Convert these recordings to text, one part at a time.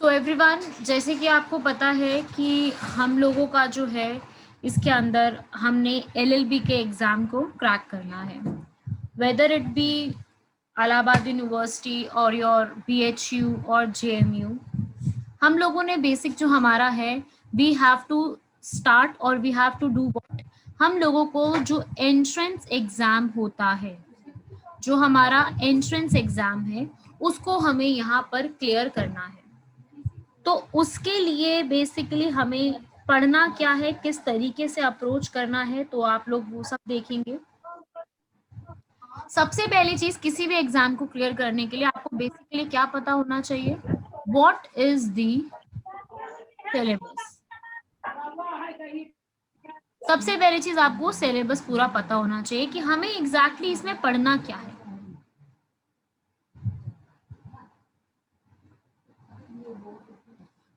तो एवरीवन, जैसे कि आपको पता है कि हम लोगों का जो है इसके अंदर हमने एलएलबी के एग्ज़ाम को क्रैक करना है, whether it be Allahabad university और योर बीएचयू और जेएमयू। हम लोगों ने बेसिक जो हमारा है, वी हैव टू स्टार्ट और we have to do what, हम लोगों को जो एंट्रेंस एग्ज़ाम होता है, जो हमारा एंट्रेंस एग्ज़ाम है, उसको हमें यहाँ पर क्लियर करना है। तो उसके लिए बेसिकली हमें पढ़ना क्या है, किस तरीके से अप्रोच करना है, तो आप लोग वो सब देखेंगे। सबसे पहली चीज, किसी भी एग्जाम को क्लियर करने के लिए आपको बेसिकली क्या पता होना चाहिए, व्हाट इज द सिलेबस। सबसे पहली चीज आपको सिलेबस पूरा पता होना चाहिए कि हमें एग्जैक्टली इसमें पढ़ना क्या है।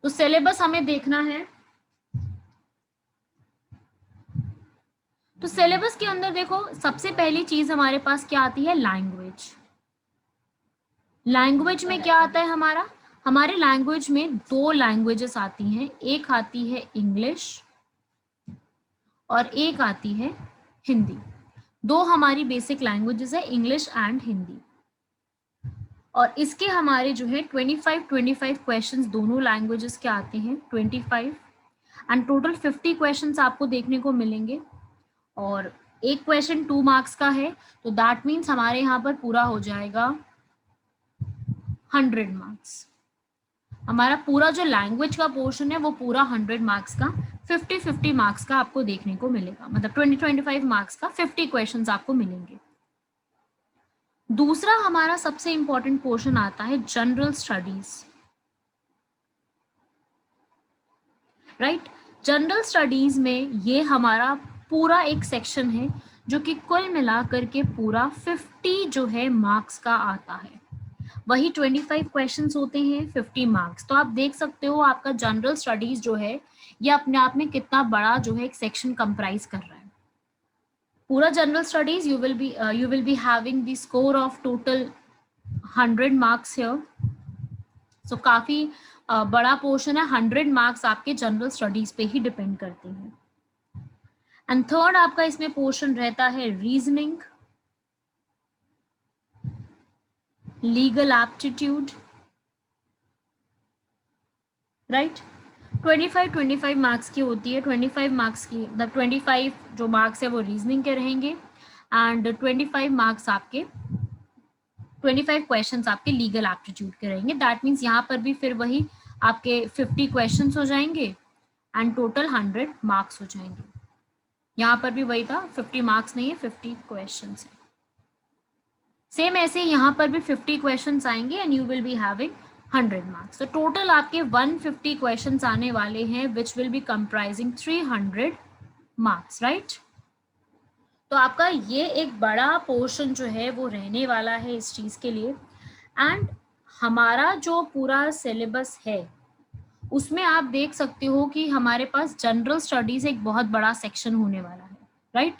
तो सिलेबस हमें देखना है। तो सिलेबस के अंदर देखो, सबसे पहली चीज हमारे पास क्या आती है, लैंग्वेज। लैंग्वेज में क्या आता है हमारा, हमारे लैंग्वेज में दो लैंग्वेजेस आती हैं, एक आती है इंग्लिश और एक आती है हिंदी। दो हमारी बेसिक लैंग्वेजेस है, इंग्लिश एंड हिंदी। और इसके हमारे जो है 25 क्वेश्चंस दोनों लैंग्वेजेस के आते हैं, 25 एंड टोटल 50 क्वेश्चंस आपको देखने को मिलेंगे। और एक क्वेश्चन 2 मार्क्स का है, तो दैट मीन्स हमारे यहाँ पर पूरा हो जाएगा 100 मार्क्स। हमारा पूरा जो लैंग्वेज का पोर्शन है वो पूरा 100 मार्क्स का, 50 मार्क्स का आपको देखने को मिलेगा, मतलब 25 मार्क्स का 50 क्वेश्चंस आपको मिलेंगे। दूसरा हमारा सबसे इंपॉर्टेंट पोर्शन आता है general studies, right. General studies में ये हमारा पूरा एक सेक्शन है जो कि कुल मिलाकर के पूरा 50 जो है मार्क्स का आता है। वही 25 क्वेश्चंस होते हैं, 50 मार्क्स। तो आप देख सकते हो आपका जनरल स्टडीज जो है ये अपने आप में कितना बड़ा जो है एक सेक्शन कंप्राइज कर रहा है। पूरा general studies you will be having the score of total 100 marks here. So काफी बड़ा पोर्शन है, 100 मार्क्स आपके जनरल स्टडीज पे ही डिपेंड करते हैं। एंड थर्ड आपका इसमें पोर्शन रहता है reasoning, legal aptitude, right. 25 marks की होती है, 25 मार्क्स की, मतलब 25 जो मार्क्स है वो रीजनिंग के रहेंगे एंड 25 मार्क्स आपके 25 क्वेश्चंस आपके लीगल एप्टीट्यूड के रहेंगे। दैट मीन्स यहाँ पर भी फिर वही आपके 50 क्वेश्चंस हो जाएंगे एंड टोटल 100 मार्क्स हो जाएंगे। यहाँ पर भी वही था, 50 मार्क्स नहीं है, 50 क्वेश्चंस है। सेम ऐसे यहाँ पर भी 50 क्वेश्चंस आएंगे and you will be having 100 marks. तो टोटल आपके 150 क्वेश्चंस आने वाले हैं which will be comprising 300 marks, right. तो आपका ये एक बड़ा पोर्शन जो है वो रहने वाला है इस चीज के लिए। एंड हमारा जो पूरा सिलेबस है उसमें आप देख सकते हो कि हमारे पास जनरल स्टडीज एक बहुत बड़ा सेक्शन होने वाला है, राइट।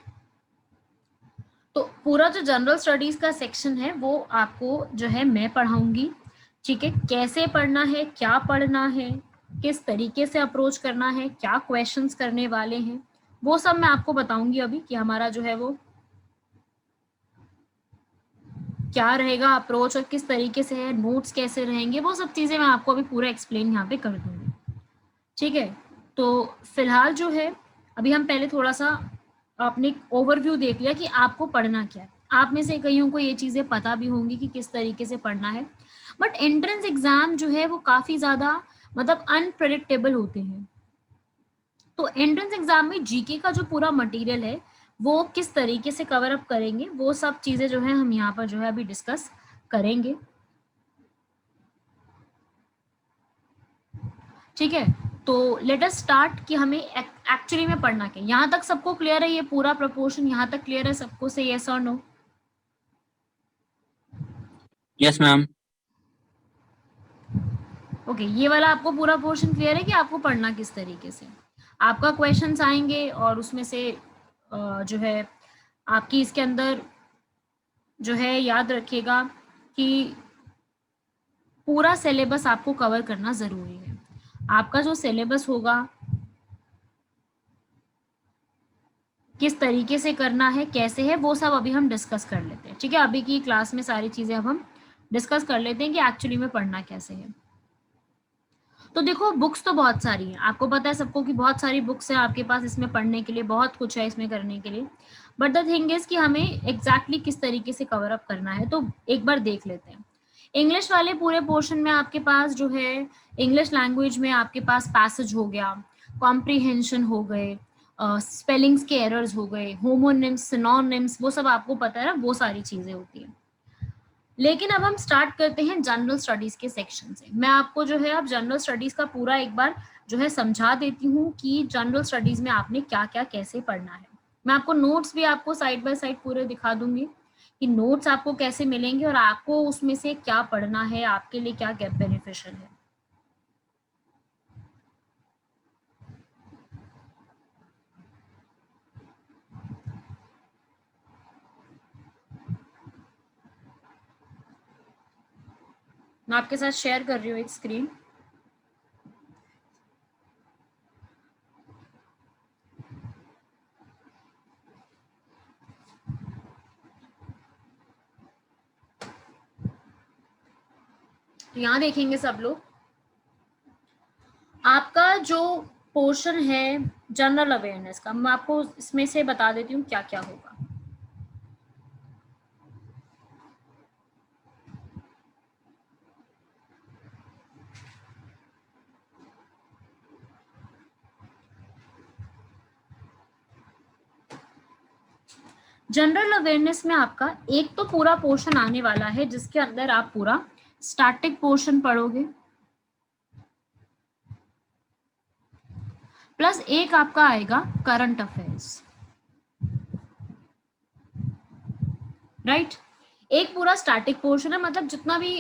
तो पूरा जो जनरल स्टडीज का सेक्शन है वो आपको जो है मैं पढ़ाऊंगी, ठीक है। कैसे पढ़ना है, क्या पढ़ना है, किस तरीके से अप्रोच करना है, क्या क्वेश्चंस करने वाले हैं, वो सब मैं आपको बताऊंगी अभी कि हमारा जो है वो क्या रहेगा अप्रोच और किस तरीके से है, नोट्स कैसे रहेंगे, वो सब चीज़ें मैं आपको अभी पूरा एक्सप्लेन यहाँ पे कर दूंगी, ठीक है। तो फिलहाल जो है अभी हम पहले थोड़ा सा आपने ओवरव्यू देख लिया कि आपको पढ़ना क्या है। आप में से कईयों को ये चीज़ें पता भी होंगी कि किस तरीके से पढ़ना है, बट एंट्रेंस एग्जाम जो है वो काफ़ी ज़्यादा मतलब अनप्रेडिक्टेबल होते हैं। तो एंट्रेंस एग्जाम में जीके का जो पूरा मटेरियल है वो किस तरीके से कवर अप करेंगे, वो सब चीज़ें जो है हम यहाँ पर जो है अभी डिस्कस करेंगे, ठीक है। तो लेट अस स्टार्ट कि हमें एक्चुअली में पढ़ना क्या। यहाँ तक सबको क्लियर है, ये पूरा प्रपोर्शन यहाँ तक क्लियर है सबको, से यस और नो? Yes ma'am. ओके, ये वाला आपको पूरा पोर्शन क्लियर है कि आपको पढ़ना किस तरीके से। आपका क्वेश्चंस आएंगे और उसमें से जो है आपकी इसके अंदर जो है याद रखिएगा कि पूरा सिलेबस आपको कवर करना जरूरी है। आपका जो सिलेबस होगा किस तरीके से करना है, कैसे है, वो सब अभी हम डिस्कस कर लेते हैं, ठीक है। अभी की क्लास में सारी चीजें अब हम डिस्कस कर लेते हैं कि एक्चुअली में पढ़ना कैसे है। तो देखो बुक्स तो बहुत सारी हैं, आपको पता है सबको कि बहुत सारी बुक्स हैं आपके पास इसमें पढ़ने के लिए, बहुत कुछ है इसमें करने के लिए। बट द थिंग इज कि हमें एग्जैक्टली किस तरीके से कवर अप करना है, तो एक बार देख लेते हैं। इंग्लिश वाले पूरे पोर्शन में आपके पास जो है, इंग्लिश लैंग्वेज में आपके पास पैसेज हो गया, कॉम्प्रीहेंशन हो गए, स्पेलिंग्स के एरर्स हो गए, होमोनिम्स, सिनोनिम्स, वो सब आपको पता है ना, वो सारी चीजें होती हैं। लेकिन अब हम स्टार्ट करते हैं जनरल स्टडीज के सेक्शन से। मैं आपको जो है अब जनरल स्टडीज का पूरा एक बार जो है समझा देती हूँ कि जनरल स्टडीज में आपने क्या क्या कैसे पढ़ना है। मैं आपको नोट्स भी आपको साइड बाय साइड पूरे दिखा दूंगी कि नोट्स आपको कैसे मिलेंगे और आपको उसमें से क्या पढ़ना है, आपके लिए क्या क्या बेनिफिशियल है। मैं आपके साथ शेयर कर रही हूँ एक स्क्रीन। तो यहाँ देखेंगे सब लोग, आपका जो पोर्शन है जनरल अवेयरनेस का, मैं आपको इसमें से बता देती हूँ क्या क्या होगा। जनरल अवेयरनेस में आपका एक तो पूरा पोर्शन आने वाला है जिसके अंदर आप पूरा स्टैटिक पोर्शन पढ़ोगे, प्लस एक आपका आएगा करंट अफेयर्स, राइट। एक पूरा स्टैटिक पोर्शन है, मतलब जितना भी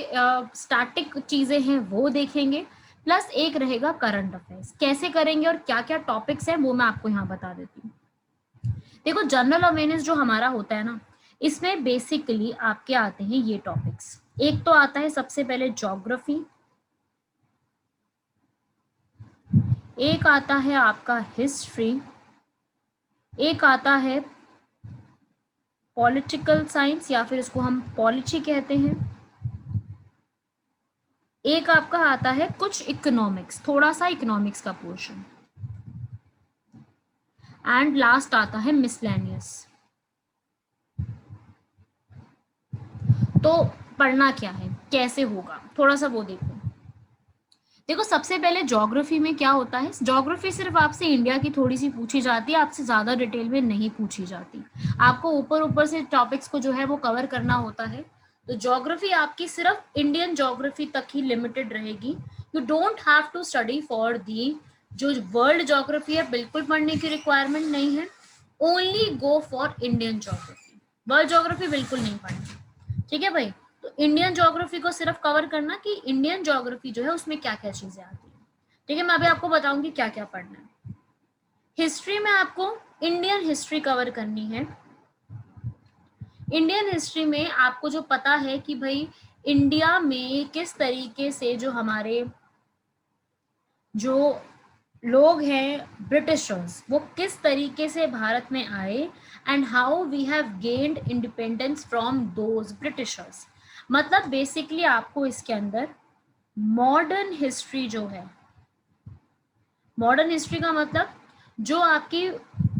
स्टैटिक चीजें हैं वो देखेंगे, प्लस एक रहेगा करंट अफेयर्स। कैसे करेंगे और क्या क्या टॉपिक्स हैं वो मैं आपको यहाँ बता देती हूँ। देखो जनरल अवेयरनेस जो हमारा होता है ना, इसमें बेसिकली आपके आते हैं ये टॉपिक्स। एक तो आता है सबसे पहले ज्योग्राफी, एक आता है आपका हिस्ट्री, एक आता है पॉलिटिकल साइंस या फिर इसको हम पॉलिटी कहते हैं, एक आपका आता है कुछ इकोनॉमिक्स, थोड़ा सा इकोनॉमिक्स का पोर्शन, एंड लास्ट आता है मिसलेनियस। तो पढ़ना क्या है, कैसे होगा, थोड़ा सा वो देखो। देखो सबसे पहले ज्योग्राफी में क्या होता है, ज्योग्राफी सिर्फ आपसे इंडिया की थोड़ी सी पूछी जाती है, आपसे ज्यादा डिटेल में नहीं पूछी जाती। आपको ऊपर ऊपर से टॉपिक्स को जो है वो कवर करना होता है। तो ज्योग्राफी आपकी सिर्फ इंडियन ज्योग्राफी तक ही लिमिटेड रहेगी। You don't have to study for the जो वर्ल्ड ज्योग्राफी है, बिल्कुल पढ़ने की रिक्वायरमेंट नहीं है। Only go for Indian geography, world geography बिल्कुल नहीं पढ़नी, ठीक है भाई। तो इंडियन ज्योग्राफी को सिर्फ कवर करना कि इंडियन ज्योग्राफी जो है उसमें क्या क्या चीजें आती है, ठीक है। मैं अभी आपको बताऊंगी क्या क्या पढ़ना है। हिस्ट्री में आपको इंडियन हिस्ट्री कवर करनी है। इंडियन हिस्ट्री में आपको जो पता है कि भाई इंडिया में किस तरीके से जो हमारे जो लोग हैं ब्रिटिशर्स, वो किस तरीके से भारत में आए and how we have gained independence from those Britishers. मतलब बेसिकली आपको इसके अंदर मॉडर्न हिस्ट्री जो है, मॉडर्न हिस्ट्री का मतलब जो आपकी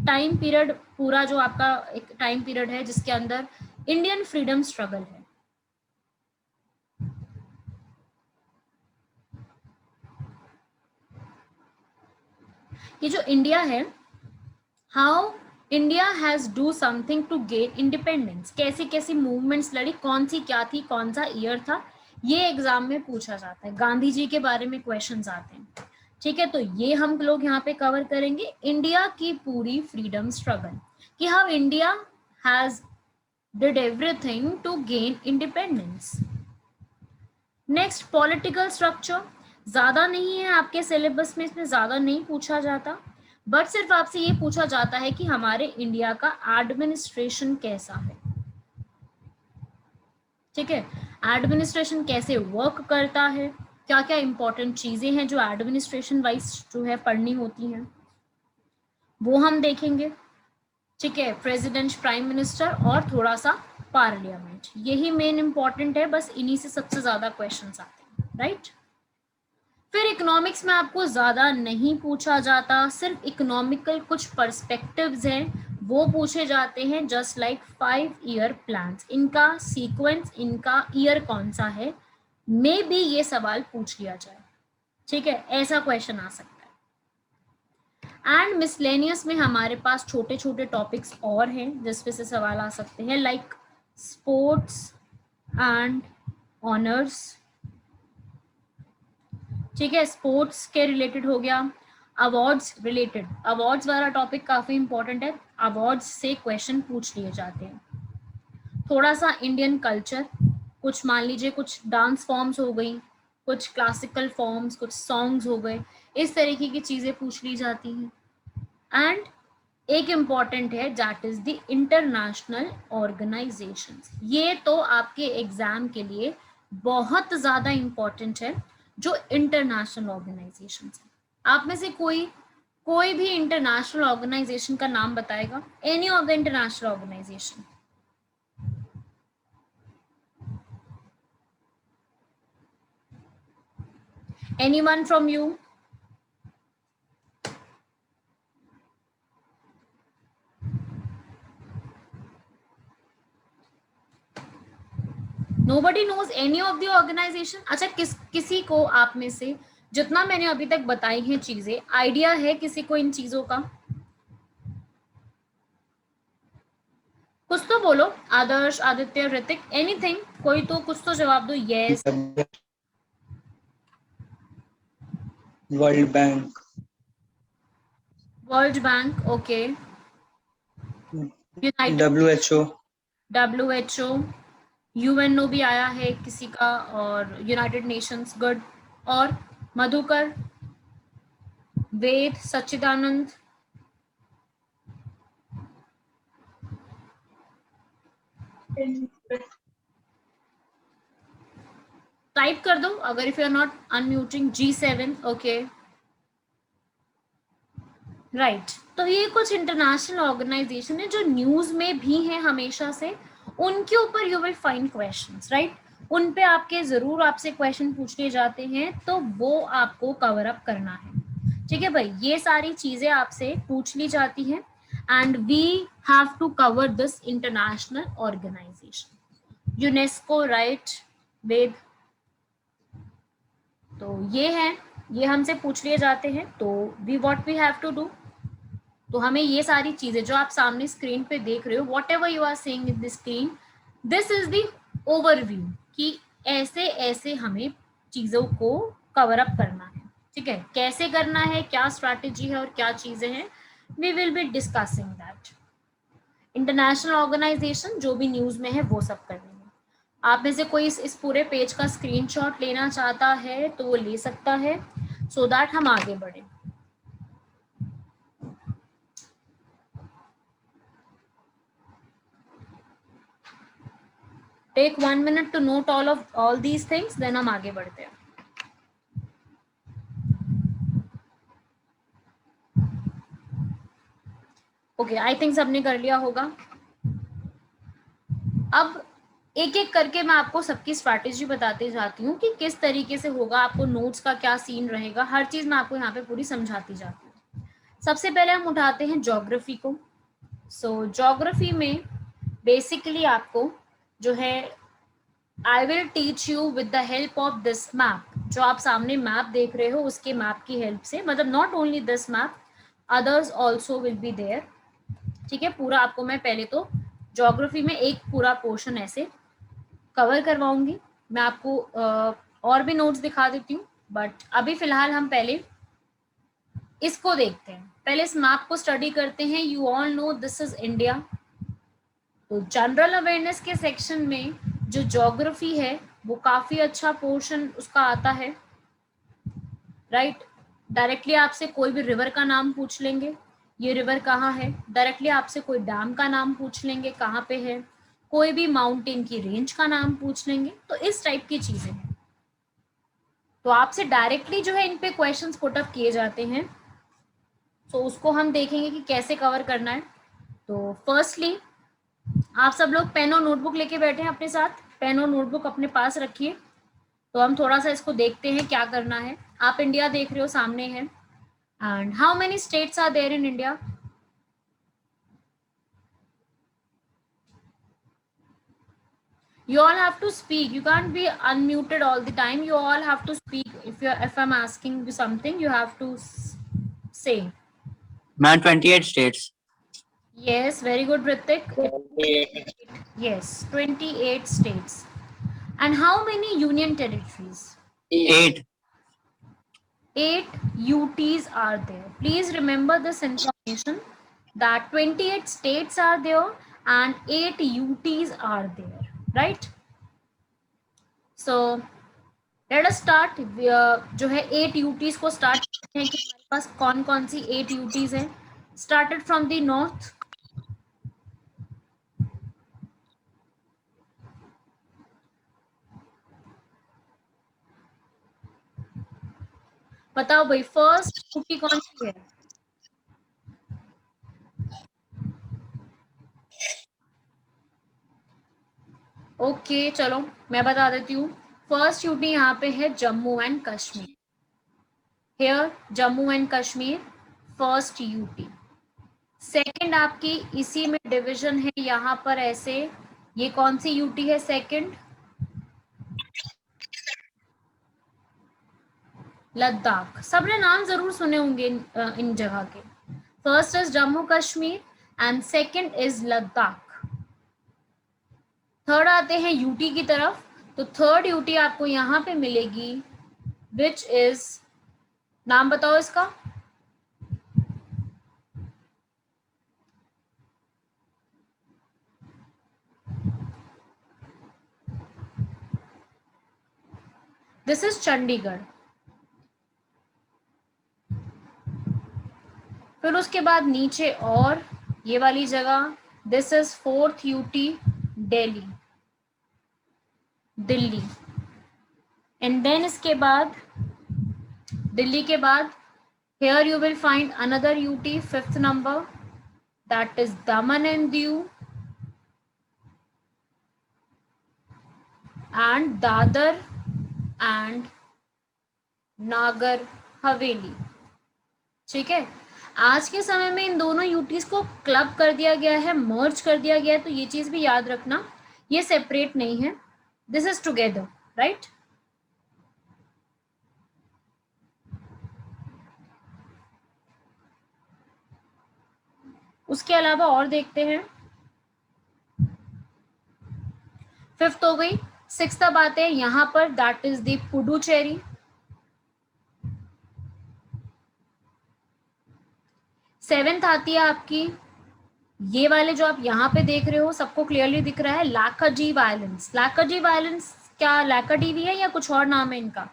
टाइम पीरियड, पूरा जो आपका एक टाइम पीरियड है जिसके अंदर इंडियन फ्रीडम स्ट्रगल है, कि जो इंडिया है, how India has do something to gain independence, कैसी कैसी मूवमेंट्स लड़ी, कौन सी क्या थी, कौन सा ईयर था, ये एग्जाम में पूछा जाता है। गांधी जी के बारे में क्वेश्चंस आते हैं, ठीक है। तो ये हम लोग यहाँ पे कवर करेंगे इंडिया की पूरी फ्रीडम स्ट्रगल, कि how India has did everything to gain independence. Next political structure, ज्यादा नहीं है आपके सिलेबस में, इसमें ज्यादा नहीं पूछा जाता, बट सिर्फ आपसे ये पूछा जाता है कि हमारे इंडिया का एडमिनिस्ट्रेशन कैसा है, ठीक है, एडमिनिस्ट्रेशन कैसे वर्क करता है, क्या क्या इंपॉर्टेंट चीजें हैं जो एडमिनिस्ट्रेशन वाइज जो है पढ़नी होती हैं, वो हम देखेंगे। ठीक है, प्रेसिडेंट, प्राइम मिनिस्टर और थोड़ा सा पार्लियामेंट, यही मेन इंपॉर्टेंट है, बस इन्हीं से सबसे ज्यादा क्वेश्चंस आते हैं, राइट। फिर इकोनॉमिक्स में आपको ज्यादा नहीं पूछा जाता, सिर्फ इकोनॉमिकल कुछ पर्सपेक्टिव्स हैं वो पूछे जाते हैं, जस्ट लाइक 5 ईयर प्लान्स, इनका सीक्वेंस, इनका ईयर कौन सा है, मे बी ये सवाल पूछ लिया जाए। ठीक है, ऐसा क्वेश्चन आ सकता है। एंड मिसलेनियस में हमारे पास छोटे छोटे टॉपिक्स और हैं जिसपे से सवाल आ सकते हैं, लाइक स्पोर्ट्स एंड ऑनर्स। ठीक है, स्पोर्ट्स के रिलेटेड हो गया, अवार्ड्स रिलेटेड, अवार्ड्स वाला टॉपिक काफी इंपॉर्टेंट है, अवार्ड्स से क्वेश्चन पूछ लिए जाते हैं। थोड़ा सा इंडियन कल्चर, कुछ मान लीजिए कुछ डांस फॉर्म्स हो गई, कुछ क्लासिकल फॉर्म्स, कुछ सॉन्ग्स हो गए, इस तरीके की चीजें पूछ ली जाती हैं। एंड एक इम्पॉर्टेंट है that is the international organisations, ये तो आपके एग्जाम के लिए बहुत ज्यादा इम्पॉर्टेंट है, जो इंटरनेशनल ऑर्गेनाइजेशंस है। आप में से कोई भी इंटरनेशनल ऑर्गेनाइजेशन का नाम बताएगा, any of the international organisation? Anyone from you? Nobody knows any of the organization? अच्छा, किसी को आप में से, जितना मैंने अभी तक बताई हैं चीजें, आइडिया है किसी को इन चीजों का? कुछ तो बोलो, आदर्श, आदित्य, ऋतिक, एनीथिंग, कोई तो कुछ तो जवाब दो। Yes, world bank, world bank, okay, United, WHO, WHO, UNO भी आया है किसी का, और यूनाइटेड नेशंस, गुड। और मधुकर, वेद, सच्चिदानंद, टाइप कर दो अगर, if you are not unmuting. G7, okay, right. तो ये कुछ इंटरनेशनल ऑर्गेनाइजेशन है जो न्यूज में भी है हमेशा से, उनके ऊपर you will find questions, right. उन पे आपके जरूर आपसे क्वेश्चन पूछ लिए जाते हैं, तो वो आपको कवर अप करना है। ठीक है भाई, ये सारी चीजें आपसे पूछ ली जाती हैं, and we have to cover this international organisation, UNESCO, right वेद। तो ये है, ये हमसे पूछ लिए जाते हैं, तो we what we have to do, तो हमें ये सारी चीजें जो आप सामने स्क्रीन पे देख रहे हो, whatever you are seeing in the screen, this is the overview, कि ऐसे ऐसे हमें चीजों को कवर अप करना है। ठीक है, कैसे करना है, क्या स्ट्रैटेजी है और क्या चीजें हैं, we will be discussing that. International organisation जो भी न्यूज में है वो सब करेंगे। आप में से कोई इस पूरे पेज का स्क्रीनशॉट लेना चाहता है तो वो ले सकता है, सो दैट हम आगे बढ़े। Take 1 minute to note all these things, then हम आगे बढ़ते हैं। ओके, आई थिंक सबने कर लिया होगा। अब एक एक करके मैं आपको सबकी स्ट्रैटेजी बताते जाती हूँ कि किस तरीके से होगा, आपको नोट्स का क्या सीन रहेगा, हर चीज मैं आपको यहाँ पे पूरी समझाती जाती हूँ। सबसे पहले हम उठाते हैं ज्योग्राफी को। सो ज्योग्राफी में बेसिकली आपको जो है, I will teach you with the help of this map, जो आप सामने मैप देख रहे हो उसके मैप की हेल्प से, मतलब not only this map, others also will be there. ठीक है, पूरा आपको मैं पहले तो ज्योग्राफी में एक पूरा पोर्शन ऐसे कवर करवाऊंगी, मैं आपको और भी नोट्स दिखा देती हूँ, बट अभी फिलहाल हम पहले इसको देखते हैं, पहले इस मैप को स्टडी करते हैं। You all no this is India. तो जनरल अवेयरनेस के सेक्शन में जो ज्योग्राफी है वो काफी अच्छा पोर्शन उसका आता है, राइट। डायरेक्टली आपसे कोई भी रिवर का नाम पूछ लेंगे, ये रिवर कहाँ है, डायरेक्टली आपसे कोई डैम का नाम पूछ लेंगे, कहाँ पे है, कोई भी माउंटेन की रेंज का नाम पूछ लेंगे। तो इस टाइप की चीजें हैं। तो आपसे डायरेक्टली जो है इन पे क्वेश्चंस पुट अप किए जाते हैं। तो उसको हम देखेंगे कि कैसे कवर करना है। तो फर्स्टली आप सब लोग पेन और नोटबुक लेके बैठे हैं अपने साथ, पेन और नोटबुक अपने पास रखिए। तो हम थोड़ा सा इसको देखते हैं क्या करना है। आप इंडिया देख रहे हो, सामने है। And how many states are there in India? You all have to speak. You can't be unmuted all the time. You all have to speak. If I'm asking you something, you have to say. Man, 28 states. Yes, very good, Ritik. Yes, 28 states. And how many union territories? 8. 8 UTs are there. Please remember this information that 28 states are there and 8 UTs are there, right? So let us start. जो है 8 UTs को start करते हैं कि हमारे पास कौन कौन सी 8 UTs हैं। Started from the north. बताओ भाई, फर्स्ट यूटी कौन सी है? ओके चलो मैं बता देती हूँ। फर्स्ट यूटी यहाँ पे है Jammu and Kashmir. Here Jammu and Kashmir first UT. Second आपकी इसी में डिवीजन है यहाँ पर ऐसे। ये कौन सी यूटी है सेकंड? लद्दाख। सबने नाम जरूर सुने होंगे इन जगह के। First is Jammu Kashmir and second is Ladakh. Third आते हैं यूटी की तरफ। तो थर्ड यूटी आपको यहाँ पे मिलेगी, विच इज, नाम बताओ इसका। This is Chandigarh. फिर उसके बाद नीचे और ये वाली जगह, this is fourth UT, Delhi. Delhi. And then इसके बाद, दिल्ली के बाद here you will find another UT, fifth number, that is Daman and Diu and Dadar and Nagar Haveli. ठीक है, आज के समय में इन दोनों यूटीज को क्लब कर दिया गया है, मर्ज कर दिया गया है। तो ये चीज भी याद रखना, ये सेपरेट नहीं है, दिस इज टुगेदर, राइट। उसके अलावा और देखते हैं। फिफ्थ हो गई। सिक्स्थ अब आते हैं यहाँ पर, that is the Puducherry. Seventh आती है आपकी ये वाले जो आप यहाँ पे देख रहे हो, सबको क्लियरली दिख रहा है, लाक्षाद्वीप आइलैंड्स। लाक्षाद्वीप आइलैंड्स क्या लाक्षाद्वीप है या कुछ और नाम है इनका?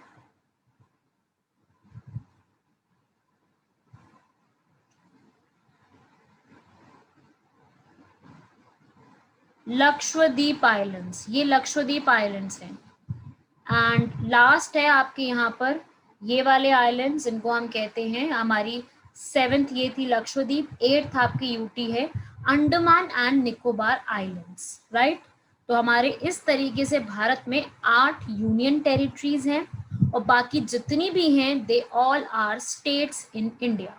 लक्षद्वीप आइलैंड्स, ये लक्षद्वीप आइलैंड्स हैं। एंड लास्ट है आपके यहाँ पर ये वाले आइलैंड्स, इनको हम कहते हैं, हमारी सेवेंथ ये थी लक्षद्वीप। एट्थ आपकी यूटी है Andaman and Nicobar islands, right. तो हमारे इस तरीके से भारत में 8 यूनियन टेरिटरीज हैं और बाकी जितनी भी हैं they all are states in India.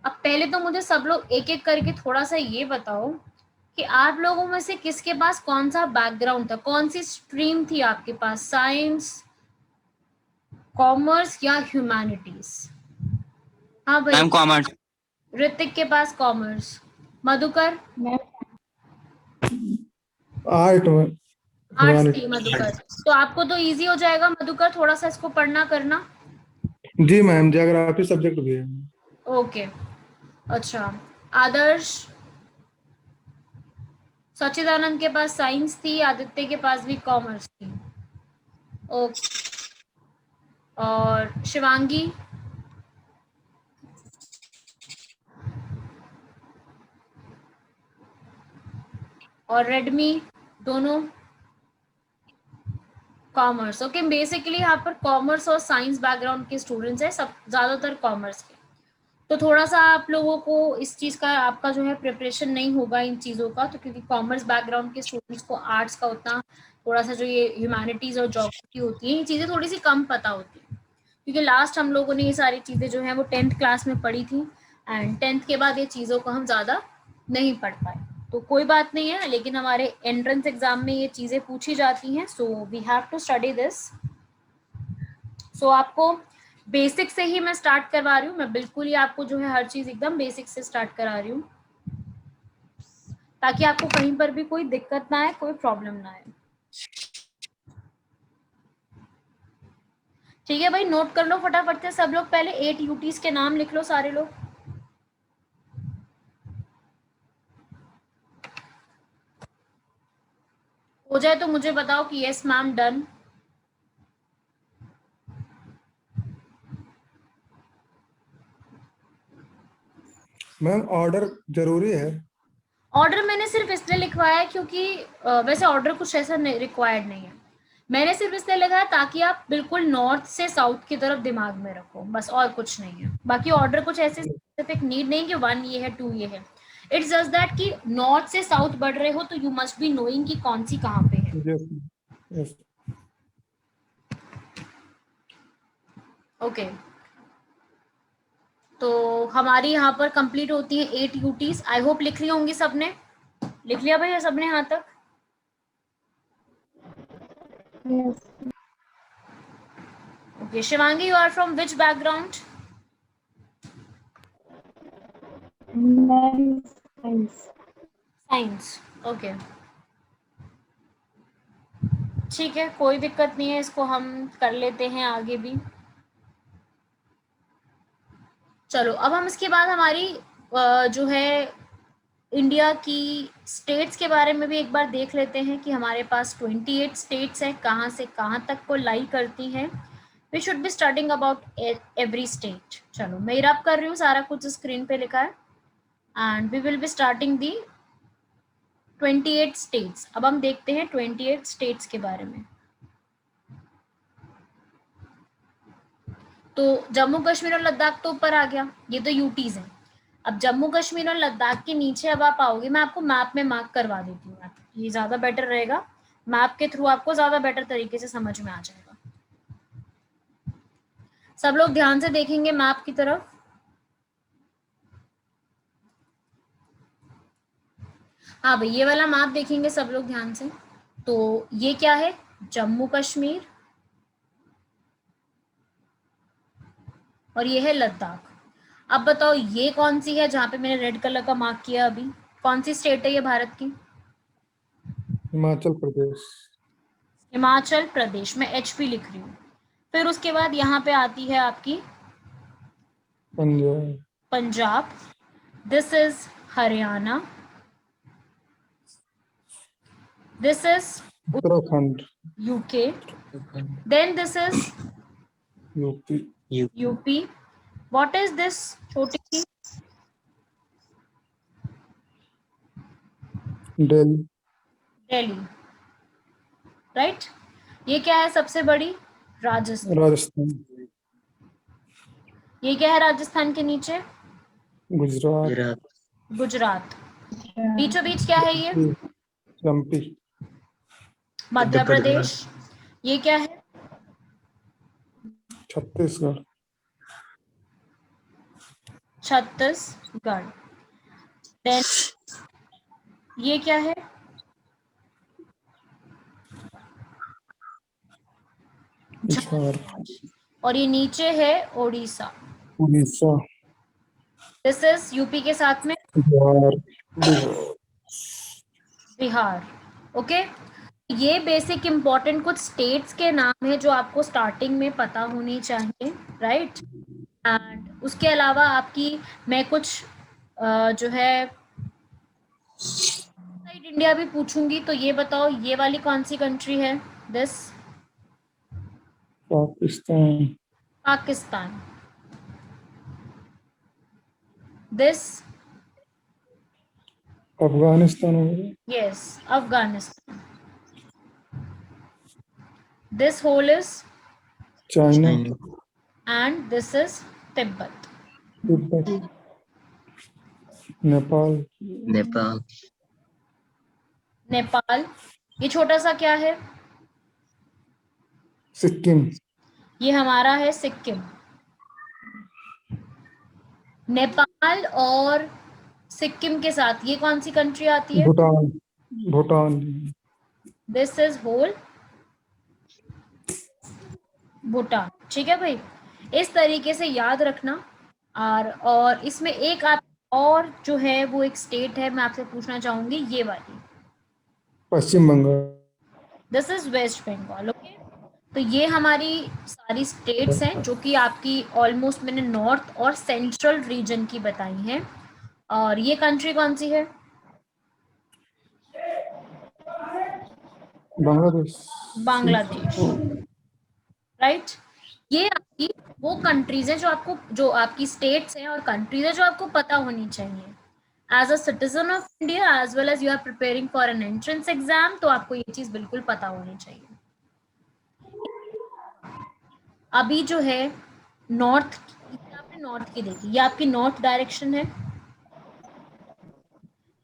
अब पहले तो मुझे सब लोग एक एक करके थोड़ा सा ये बताओ कि आप लोगों में से किसके पास कौन सा बैकग्राउंड था, कौन सी स्ट्रीम थी आपके पास, साइंस, कॉमर्स या ह्यूमैनिटीज? हाँ भाई, कॉमर्स। ऋतिक के पास कॉमर्स। मधुकर? आर्ट में। आर्ट्स थी मधुकर। तो आपको तो इजी हो जाएगा मधुकर, थोड़ा सा इसको पढ़ना करना। जी मैम, ज्योग्राफी सब्जेक्ट भी है। ओके अच्छा। आदर्श? सच्चिदानंद के पास साइंस थी, आदित्य के पास भी कॉमर्स थी। ओके। और शिवांगी? और रेडमी दोनों कॉमर्स। ओके, बेसिकली यहाँ पर कॉमर्स और साइंस बैकग्राउंड के स्टूडेंट्स हैं, सब ज्यादातर कॉमर्स के। तो थोड़ा सा आप लोगों को इस चीज का आपका जो है प्रिपरेशन नहीं होगा इन चीजों का, तो क्योंकि कॉमर्स बैकग्राउंड के स्टूडेंट्स को आर्ट्स का उतना थोड़ा सा जो ये ह्यूमैनिटीज और ज्योग्राफी होती है ये चीजें थोड़ी सी कम पता होती है, क्योंकि लास्ट हम लोगों ने ये सारी चीजें जो है वो 10th क्लास में पढ़ी थी, एंड 10th के बाद ये चीजों को हम ज्यादा नहीं पढ़ पाए। तो कोई बात नहीं है, लेकिन हमारे एंट्रेंस एग्जाम में ये चीजें पूछी जाती हैं, so we have to study this. So आपको बेसिक से ही मैं स्टार्ट करवा रही हूँ, मैं बिल्कुल ही आपको जो है हर चीज एकदम बेसिक से स्टार्ट करा रही हूँ, ताकि आपको कहीं पर भी कोई दिक्कत ना आए, कोई प्रॉब्लम ना आए। ठीक है भाई, नोट कर लो फटाफट से सब लोग, पहले 8 यूटीज के नाम लिख लो सारे लोग। हो जाए तो मुझे बताओ कि yes ma'am done. Ma'am order जरूरी है? ऑर्डर मैंने सिर्फ इसलिए लिखवाया है क्योंकि वैसे ऑर्डर कुछ ऐसा रिक्वायर्ड नहीं है, मैंने सिर्फ इसलिए लिखा है ताकि आप बिल्कुल नॉर्थ से साउथ की तरफ दिमाग में रखो, बस, और कुछ नहीं है। बाकी ऑर्डर कुछ ऐसे स्पेसिफिक नीड नहीं कि 1 ये है 2 ये है, इट्स जस्ट दैट कि नॉर्थ से साउथ बढ़ रहे हो तो यू मस्ट बी नोइंग कि कौन सी कहाँ पे है। Yes yes. ओके, तो हमारी यहाँ पर कंप्लीट होती है 8 यूटीज। आई होप लिख ली होंगी सबने, लिख लिया भैया सबने यहाँ तक? Okay, Shivangi you are from which background? Science. Okay, ठीक है, कोई दिक्कत नहीं है, इसको हम कर लेते हैं आगे भी। चलो, अब हम इसके बाद हमारी जो है इंडिया की स्टेट्स के बारे में भी एक बार देख लेते हैं कि हमारे पास 28 स्टेट्स हैं, कहाँ से कहाँ तक को लाई करती हैं। We should be starting about every state. चलो, मैं रब कर रही हूँ, सारा कुछ स्क्रीन पे लिखा है, and we will be starting the 28 states. अब हम देखते हैं 28 स्टेट्स के बारे में। तो जम्मू कश्मीर और लद्दाख तो ऊपर आ गया, ये तो यूटीज हैं। अब जम्मू कश्मीर और लद्दाख के नीचे अब आप आओगे, मैं आपको मैप में मार्क करवा देती हूँ, ये ज्यादा बेटर रहेगा, मैप के थ्रू आपको ज्यादा बेटर तरीके से समझ में आ जाएगा। सब लोग ध्यान से देखेंगे मैप की तरफ। हाँ भाई, ये वाला मैप देखेंगे सब लोग ध्यान से। तो ये क्या है? जम्मू कश्मीर, और ये है लद्दाख। अब बताओ ये कौन सी है जहां पे मैंने रेड कलर का मार्क किया अभी, कौन सी स्टेट है ये भारत की? हिमाचल प्रदेश। हिमाचल प्रदेश, में HP लिख रही हूँ। फिर उसके बाद यहाँ पे आती है आपकी Punjab. Punjab, this is Haryana, this is Uttarakhand. UK, then this is UP. UP, what is this छोटी सी? दिल्ली। दिल्ली, राइट। ये क्या है सबसे बड़ी? राजस्थान। राजस्थान। ये क्या है राजस्थान के नीचे? गुजरात। गुजरात। बीचों बीच क्या है ये? एमपी। मध्य प्रदेश। ये क्या है? छत्तीसगढ़। छत्तीसगढ़। देन ये क्या है? झारखंड। और ये नीचे है Odisha. Orissa. This is UP के साथ में बिहार। बिहार। बिहार। ओके, ये बेसिक इंपॉर्टेंट कुछ स्टेट्स के नाम है जो आपको स्टार्टिंग में पता होनी चाहिए, राइट। एंड उसके अलावा आपकी मैं कुछ जो है साइड इंडिया भी पूछूंगी, तो ये बताओ ये वाली कौन सी कंट्री है? दिस पाकिस्तान। पाकिस्तान, दिस अफगानिस्तान हो गया, Yes, Afghanistan. This whole is, China, China. and this is Tibet. Tibet, Nepal, Nepal. Nepal, ये छोटा सा क्या है? सिक्किम, ये हमारा है सिक्किम। नेपाल और सिक्किम के साथ ये कौन सी कंट्री आती है? Bhutan, Bhutan, this is whole Bhutan. ठीक है भाई, इस तरीके से याद रखना। और इसमें एक आप और जो है वो एक स्टेट है, मैं आपसे पूछना चाहूंगी, ये वाली, Paschim Bengal, this is West Bengal. Okay, तो ये हमारी सारी स्टेट्स हैं जो कि आपकी ऑलमोस्ट मैंने नॉर्थ और सेंट्रल रीजन की बताई हैं। और ये कंट्री कौन सी है? बांग्लादेश, बांग्लादेश, राइट। ये आपकी वो कंट्रीज है जो आपकी स्टेट्स हैं और कंट्रीज है जो आपको पता होनी चाहिए as a citizen of India, as well as you are preparing for an entrance exam, तो आपको ये चीज बिल्कुल पता होनी चाहिए। अभी जो है नॉर्थ, आपने नॉर्थ की देखी, ये आपकी नॉर्थ डायरेक्शन है,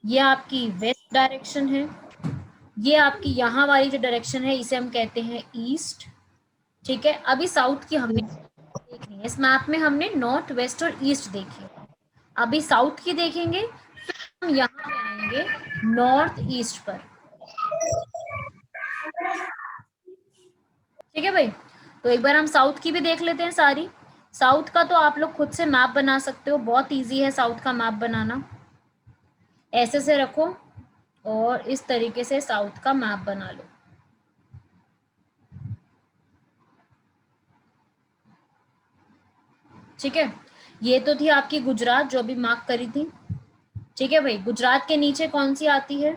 ये आपकी वेस्ट डायरेक्शन है, ये आपकी यहाँ वाली जो डायरेक्शन है इसे हम कहते हैं ईस्ट। ठीक है, अभी साउथ की हमें देखनी है। इस मैप में हमने नॉर्थ, वेस्ट और ईस्ट देखी, अभी साउथ की देखेंगे, फिर हम यहाँ पे आएंगे नॉर्थ ईस्ट पर। ठीक है भाई, तो एक बार हम साउथ की भी देख लेते हैं सारी। साउथ का तो आप लोग खुद से मैप बना सकते हो, बहुत इजी है साउथ का मैप बनाना। ऐसे से रखो और इस तरीके से साउथ का मैप बना लो। ठीक है, ये तो थी आपकी गुजरात जो अभी मार्क करी थी। ठीक है भाई, गुजरात के नीचे कौन सी आती है?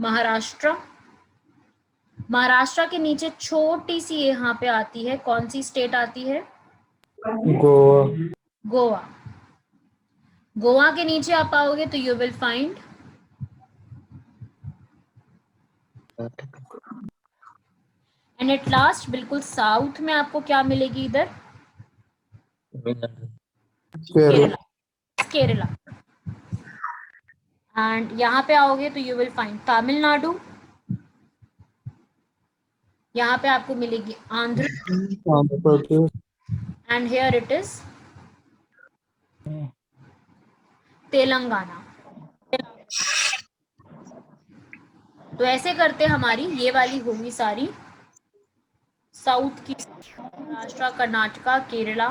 महाराष्ट्र। महाराष्ट्र के नीचे छोटी सी यहाँ पे आती है, कौन सी स्टेट आती है? गोवा, गोवा। गोवा के नीचे आप आओगे तो you will find and at last बिल्कुल साउथ में आपको क्या मिलेगी इधर? केरला, केरला। केरला। एंड यहाँ पे आओगे तो यू विल फाइंड तमिलनाडु। यहाँ पे आपको मिलेगी Andhra, Andhra Pradesh, and here it is Telangana. तो ऐसे करते हमारी ये वाली होगी सारी साउथ की, महाराष्ट्र, कर्नाटका, केरला,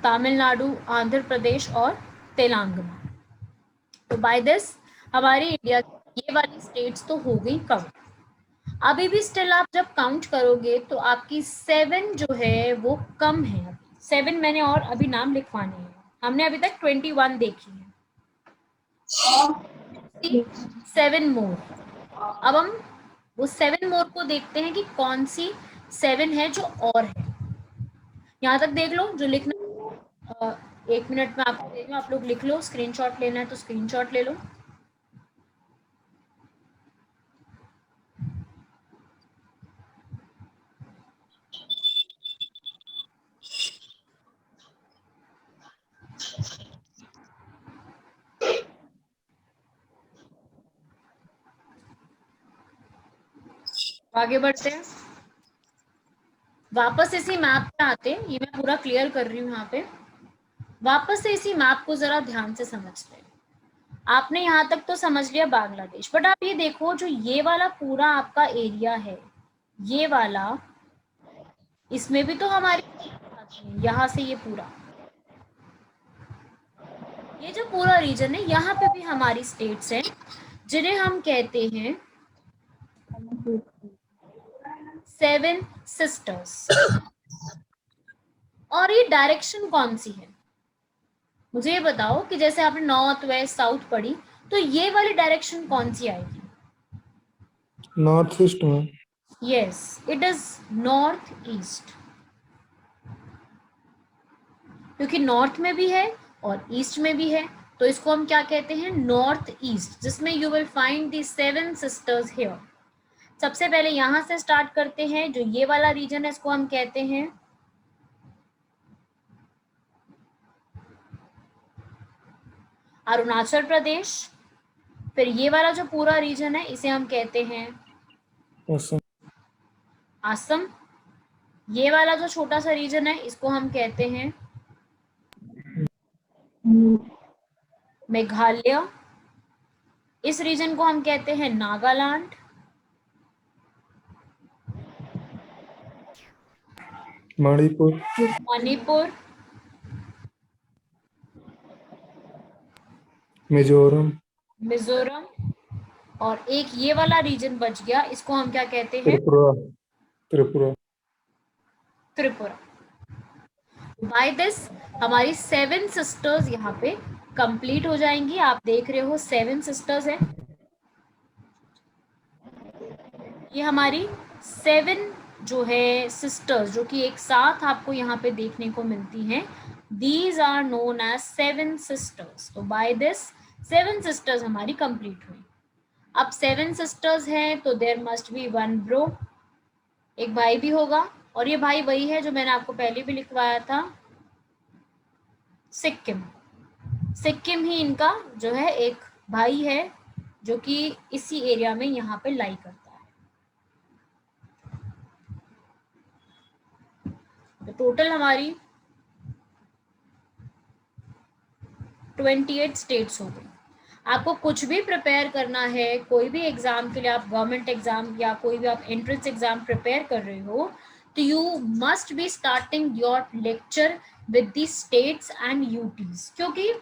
तमिलनाडु, आंध्र प्रदेश और तेलंगाना। तो बाय दिस हमारी इंडिया की ये वाली स्टेट्स तो हो गई कवर। अभी भी स्टिल आप जब काउंट करोगे तो आपकी 7 जो है वो कम है। अभी 7 मैंने और अभी नाम लिखवाने हैं। हमने अभी तक 21 देखी है, 7 मोर। अब हम वो 7 मोर को देखते हैं कि कौन सी 7 है जो और है। यहाँ तक देख लो, जो लिखना 1 मिनट में आपको दे दूँ, आप लोग लिख लो, स्क्रीनशॉट लेना है तो स्क्रीनशॉट ले लो। आगे बढ़ते हैं, वापस इसी मैप पे आते हैं। ये मैं पूरा क्लियर कर रही हूँ यहाँ पे। वापस से इसी मैप को जरा ध्यान से समझते हैं। आपने यहाँ तक तो समझ लिया बांग्लादेश, बट आप ये देखो जो ये वाला पूरा आपका एरिया है, ये वाला, इसमें भी तो हमारी आती है यहाँ से। ये पूरा, ये जो पूरा रीजन है यहाँ पे भी हमारी स्टेट्स हैं जिन्हें हम कहते हैं 7 सिस्टर्स। और ये डायरेक्शन कौन सी है मुझे ये बताओ, कि जैसे आपने नॉर्थ, वेस्ट, साउथ पढ़ी, तो ये वाली डायरेक्शन कौन सी आएगी? नॉर्थ ईस्ट में, yes, it is north east, क्योंकि नॉर्थ में भी है और ईस्ट में भी है। तो इसको हम क्या कहते हैं, नॉर्थ ईस्ट, जिसमें you will find the 7 sisters here. सबसे पहले यहां से स्टार्ट करते हैं, जो ये वाला रीजन है इसको हम कहते हैं अरुणाचल प्रदेश। फिर ये वाला जो पूरा रीजन है इसे हम कहते हैं असम। असम। ये वाला जो छोटा सा रीजन है इसको हम कहते हैं मेघालय। इस रीजन को हम कहते हैं नागालैंड। मणिपुर। मणिपुर। मिजोरम। मिजोरम। और एक ये वाला रीजन बच गया, इसको हम क्या कहते हैं, त्रिपुरा। त्रिपुरा। त्रिपुरा। बाय दिस हमारी 7 सिस्टर्स यहाँ पे कंप्लीट हो जाएंगी। आप देख रहे हो 7 सिस्टर्स है, ये हमारी 7 जो है सिस्टर्स जो कि एक साथ आपको यहाँ पे देखने को मिलती हैं, these are known as 7 sisters. तो बाय दिस 7 सिस्टर्स हमारी कंप्लीट हुई। अब 7 सिस्टर्स हैं तो देयर मस्ट बी 1 ब्रो, एक भाई भी होगा, और ये भाई वही है जो मैंने आपको पहले भी लिखवाया था, सिक्किम। सिक्किम ही इनका जो है एक भाई है जो कि इसी एरिया में यहाँ पे लाई करता है। तो टोटल हमारी 28 स्टेट्स हो गई। आपको कुछ भी प्रिपेयर करना है, कोई भी एग्जाम के लिए, आप गवर्नमेंट एग्जाम या कोई भी आप एंट्रेंस एग्जाम प्रिपेयर कर रहे हो, तो you must be starting your lecture with the states and UTs, क्योंकि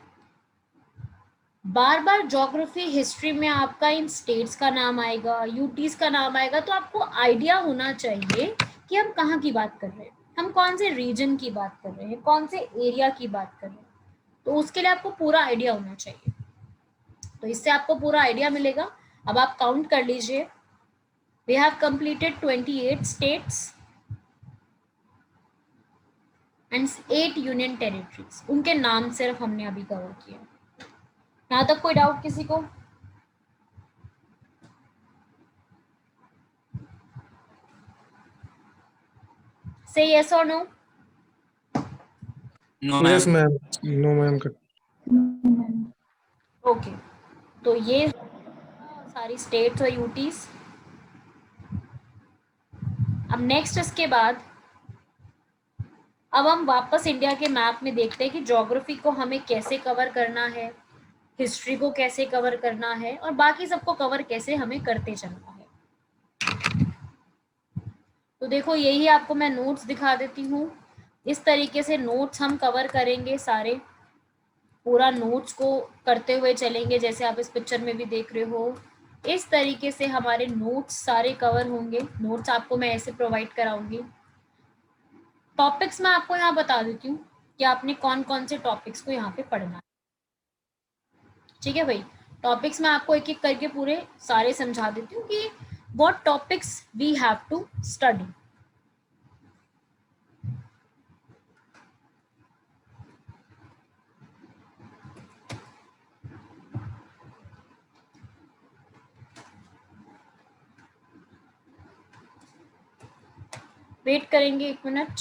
बार बार ज्योग्राफी हिस्ट्री में आपका इन स्टेट्स का नाम आएगा, यूटीज का नाम आएगा, तो आपको आइडिया होना चाहिए कि हम कहाँ की बात कर रहे हैं, हम कौन से रीजन की बात कर रहे हैं, कौन से एरिया की बात कर रहे हैं। तो उसके लिए आपको पूरा आइडिया होना चाहिए। तो इससे आपको पूरा आइडिया मिलेगा। अब आप काउंट कर लीजिए, we have completed 28 states and 8 union territories. उनके नाम सिर्फ हमने अभी कवर किए। यहाँ तक कोई डाउट किसी को? से यस और no? No, yes ma'am. Ma'am. No ma'am का। ओके, तो ये सारी स्टेट्स और यूटीज। अब नेक्स्ट इसके बाद अब हम वापस इंडिया के मैप में देखते हैं कि ज्योग्राफी को हमें कैसे कवर करना है, हिस्ट्री को कैसे कवर करना है, और बाकी सबको कवर कैसे हमें करते चलना है। तो देखो यही आपको मैं नोट्स दिखा देती हूँ। इस तरीके से नोट्स हम कवर करेंगे सारे, पूरा नोट्स को करते हुए चलेंगे, जैसे आप इस पिक्चर में भी देख रहे हो। इस तरीके से हमारे नोट्स सारे कवर होंगे। नोट्स आपको मैं ऐसे प्रोवाइड कराऊंगी। टॉपिक्स मैं आपको यहाँ बता देती हूँ कि आपने कौन कौन से टॉपिक्स को यहाँ पे पढ़ना है। ठीक है भाई, टॉपिक्स मैं आपको एक एक करके पूरे सारे समझा देती हूँ कि what topics we have to study. Wait करेंगे 1 मिनट।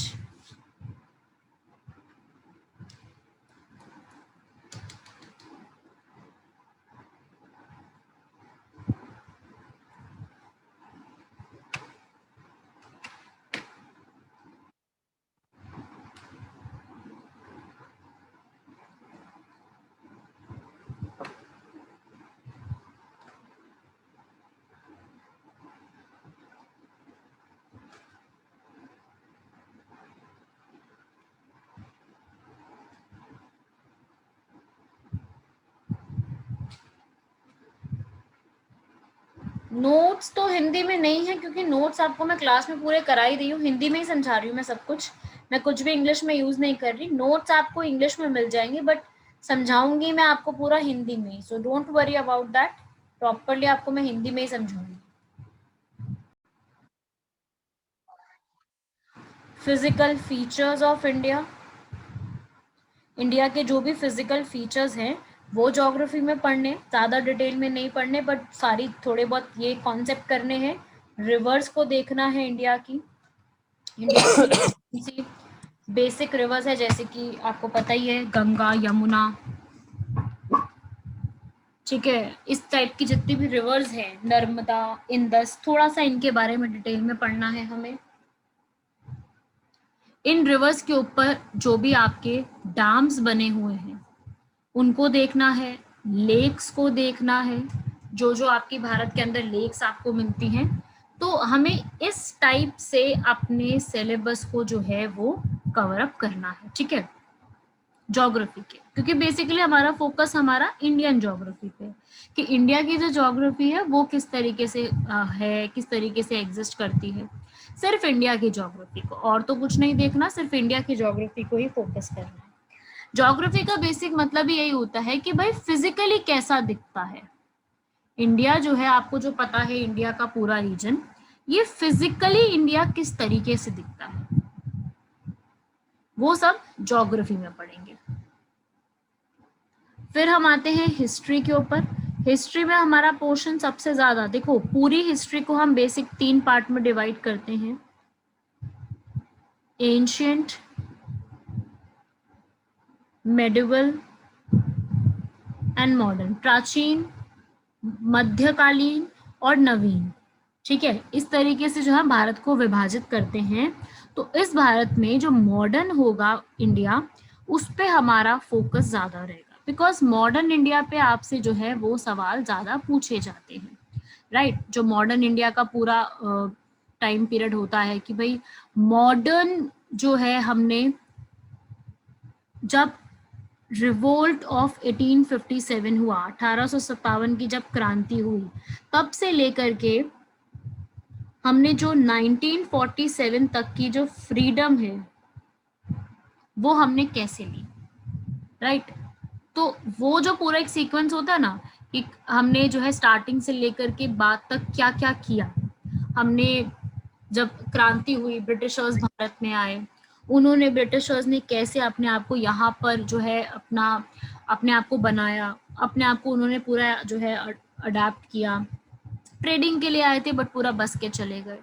नोट्स तो हिंदी में नहीं है, क्योंकि नोट्स आपको मैं क्लास में पूरे करा ही रही हूँ, हिंदी में ही समझा रही हूँ मैं सब कुछ। मैं कुछ भी इंग्लिश में यूज नहीं कर रही। नोट्स आपको इंग्लिश में मिल जाएंगे, बट समझाऊंगी मैं आपको पूरा हिंदी में, so don't worry about that. Properly आपको मैं हिंदी में ही समझाऊंगी। Physical features of India, India के जो भी फिजिकल फीचर्स हैं वो ज्योग्राफी में पढ़ने, ज़्यादा डिटेल में नहीं पढ़ने, बट सारी थोड़े बहुत ये कॉन्सेप्ट करने हैं। रिवर्स को देखना है इंडिया की। इंडिया की बेसिक रिवर्स है, जैसे कि आपको पता ही है, गंगा, यमुना, ठीक है, इस टाइप की जितनी भी रिवर्स हैं, नर्मदा, इंदस, थोड़ा सा इनके बारे में डिटेल में पढ़ना है हमें। इन रिवर्स के ऊपर जो भी आपके डैम्स बने हुए हैं उनको देखना है, लेक्स को देखना है, जो जो आपकी भारत के अंदर लेक्स आपको मिलती हैं। तो हमें इस टाइप से अपने सिलेबस को जो है वो कवर अप करना है, ठीक है, ज्योग्राफी के, क्योंकि बेसिकली हमारा फोकस हमारा इंडियन ज्योग्राफी पे, कि इंडिया की जो ज्योग्राफी है वो किस तरीके से है, किस तरीके से एग्जिस्ट करती है। सिर्फ इंडिया की ज्योग्राफी को, और तो कुछ नहीं देखना, सिर्फ इंडिया की ज्योग्राफी को ही फोकस करना है। ज्योग्राफी का बेसिक मतलब ही यही होता है कि भाई फिजिकली कैसा दिखता है इंडिया, जो है आपको जो पता है इंडिया का पूरा रीजन, ये फिजिकली इंडिया किस तरीके से दिखता है, वो सब ज्योग्राफी में पढ़ेंगे। फिर हम आते हैं हिस्ट्री के ऊपर। हिस्ट्री में हमारा पोर्शन सबसे ज्यादा, देखो पूरी हिस्ट्री को हम बेसिक 3 पार्ट में डिवाइड करते हैं, एंशिएंट, मेडिवल एंड मॉडर्न, प्राचीन, मध्यकालीन और नवीन, ठीक है, इस तरीके से जो है भारत को विभाजित करते हैं। तो इस भारत में जो मॉडर्न होगा इंडिया, उस पे हमारा फोकस ज्यादा रहेगा, बिकॉज मॉडर्न इंडिया पे आपसे जो है वो सवाल ज्यादा पूछे जाते हैं, राइट। जो मॉडर्न इंडिया का पूरा टाइम पीरियड होता है कि भाई मॉडर्न जो है, हमने जब रिवोल्ट ऑफ 1857 हुआ, 1857 की जब क्रांति हुई, तब से लेकर के हमने जो 1947 तक की जो फ्रीडम है वो हमने कैसे ली, राइट। तो वो जो पूरा एक सीक्वेंस होता है ना, कि हमने जो है स्टार्टिंग से लेकर के बाद तक क्या क्या किया। हमने जब क्रांति हुई, ब्रिटिशर्स भारत में आए, उन्होंने, ब्रिटिशर्स ने कैसे अपने आप को यहाँ पर जो है अपने आप को बनाया, अपने आप को उन्होंने पूरा जो है अडेप्ट किया। ट्रेडिंग के लिए आए थे बट पूरा बस के चले गए,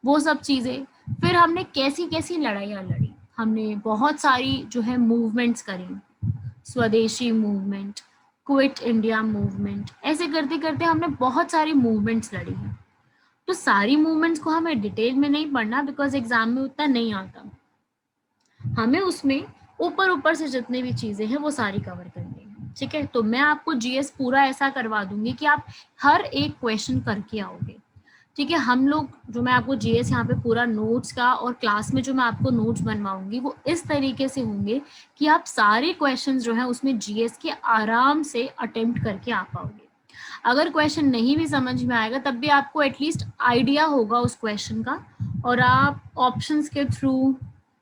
वो सब चीजें। फिर हमने कैसी कैसी लड़ाइयाँ लड़ी, हमने बहुत सारी जो है मूवमेंट्स करी, स्वदेशी मूवमेंट, क्विट इंडिया मूवमेंट, ऐसे करते करते हमने बहुत सारी मूवमेंट्स लड़ी हैं। तो सारी मूवमेंट्स को हमें डिटेल में नहीं पढ़ना, बिकॉज एग्जाम में उतना नहीं आता। हमें उसमें ऊपर ऊपर से जितने भी चीजें हैं वो सारी कवर करनी है, ठीक है। तो मैं आपको जीएस पूरा ऐसा करवा दूंगी कि आप हर एक क्वेश्चन करके आओगे, ठीक है। हम लोग जो, मैं आपको जीएस यहाँ पे पूरा नोट्स का, और क्लास में जो मैं आपको नोट्स बनवाऊंगी वो इस तरीके से होंगे कि आप सारे क्वेश्चंस जो है उसमें जीएस के आराम से अटेम्प्ट करके आ पाओगे। अगर क्वेश्चन नहीं भी समझ में आएगा तब भी आपको एटलीस्ट आइडिया होगा उस क्वेश्चन का, और आप ऑप्शंस के थ्रू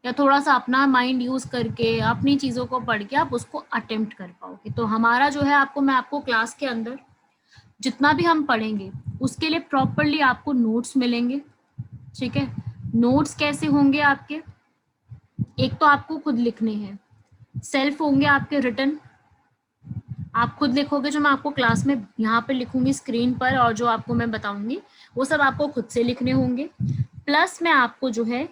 या थोड़ा सा अपना माइंड यूज करके अपनी चीजों को पढ़ के आप उसको अटेम्प्ट कर पाओगे। तो हमारा जो है, मैं आपको क्लास के अंदर जितना भी हम पढ़ेंगे उसके लिए प्रॉपरली आपको नोट्स मिलेंगे, ठीक है। नोट्स कैसे होंगे आपके, एक तो आपको खुद लिखने हैं, सेल्फ होंगे आपके रिटन, आप खुद लिखोगे, जो मैं आपको क्लास में यहाँ पे लिखूंगी स्क्रीन पर और जो आपको मैं बताऊंगी वो सब आपको खुद से लिखने होंगे। प्लस मैं आपको जो है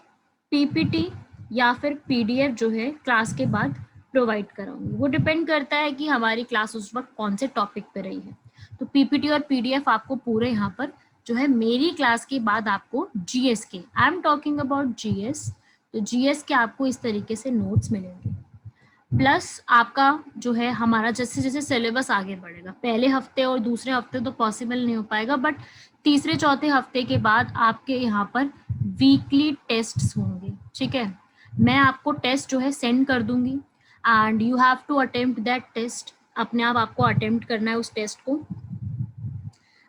पीपीटी या फिर पीडीएफ जो है क्लास के बाद प्रोवाइड कराऊंगी। वो डिपेंड करता है कि हमारी क्लास उस वक्त कौन से टॉपिक पे रही है। तो पीपीटी और पीडीएफ आपको पूरे यहाँ पर जो है मेरी क्लास के बाद आपको जीएस के, I am talking about GS, तो जीएस के आपको इस तरीके से नोट्स मिलेंगे। प्लस आपका जो है, हमारा जैसे जैसे सिलेबस आगे बढ़ेगा, पहले हफ्ते और दूसरे हफ्ते तो पॉसिबल नहीं हो पाएगा, बट तीसरे चौथे हफ्ते के बाद आपके यहाँ पर वीकली टेस्ट्स होंगे, ठीक है। मैं आपको टेस्ट जो है सेंड कर दूंगी and you have to attempt that test. अपने आप आपको अटेम्प्ट करना है उस टेस्ट को,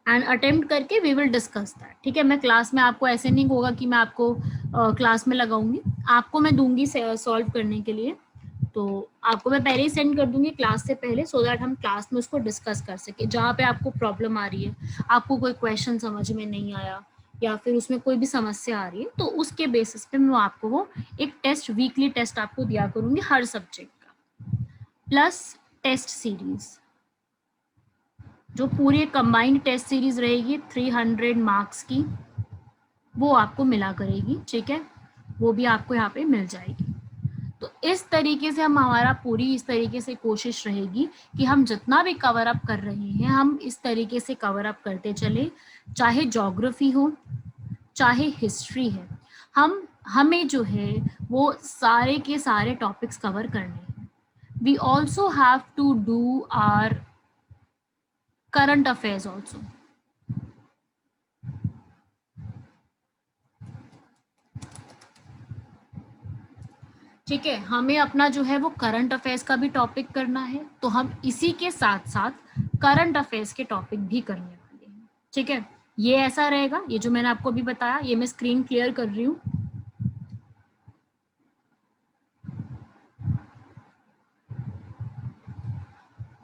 एंड अटेम्प्ट करके वी विल डिस्कस दैट, ठीक है। मैं क्लास में आपको ऐसे नहीं होगा कि मैं आपको क्लास में लगाऊंगी, आपको मैं दूंगी सॉल्व करने के लिए, तो आपको मैं पहले ही सेंड कर दूंगी क्लास से पहले, सो दैट हम क्लास में उसको डिस्कस कर सके। जहाँ पे आपको प्रॉब्लम आ रही है, आपको कोई क्वेश्चन समझ में नहीं आया या फिर उसमें कोई भी समस्या आ रही है, तो उसके बेसिस पे मैं आपको वो एक टेस्ट, वीकली टेस्ट आपको दिया करूंगी हर सब्जेक्ट का, प्लस टेस्ट सीरीज, जो पूरी कंबाइंड टेस्ट सीरीज रहेगी 300 मार्क्स की, वो आपको मिला करेगी, ठीक है, वो भी आपको यहाँ पे मिल जाएगी। तो इस तरीके से हम हमारा पूरी इस तरीके से कोशिश रहेगी कि हम जितना भी कवर अप कर रहे हैं हम इस तरीके से कवर अप करते चले, चाहे ज्योग्राफी हो चाहे हिस्ट्री है, हमें जो है वो सारे के सारे टॉपिक्स कवर करने हैं। We also have to do our current affairs also. ठीक है, हमें अपना जो है वो करंट अफेयर्स का भी टॉपिक करना है, तो हम इसी के साथ साथ करंट अफेयर्स के टॉपिक भी करने वाले हैं। ठीक है, ये ऐसा रहेगा, ये जो मैंने आपको अभी बताया, ये मैं स्क्रीन क्लियर कर रही हूँ।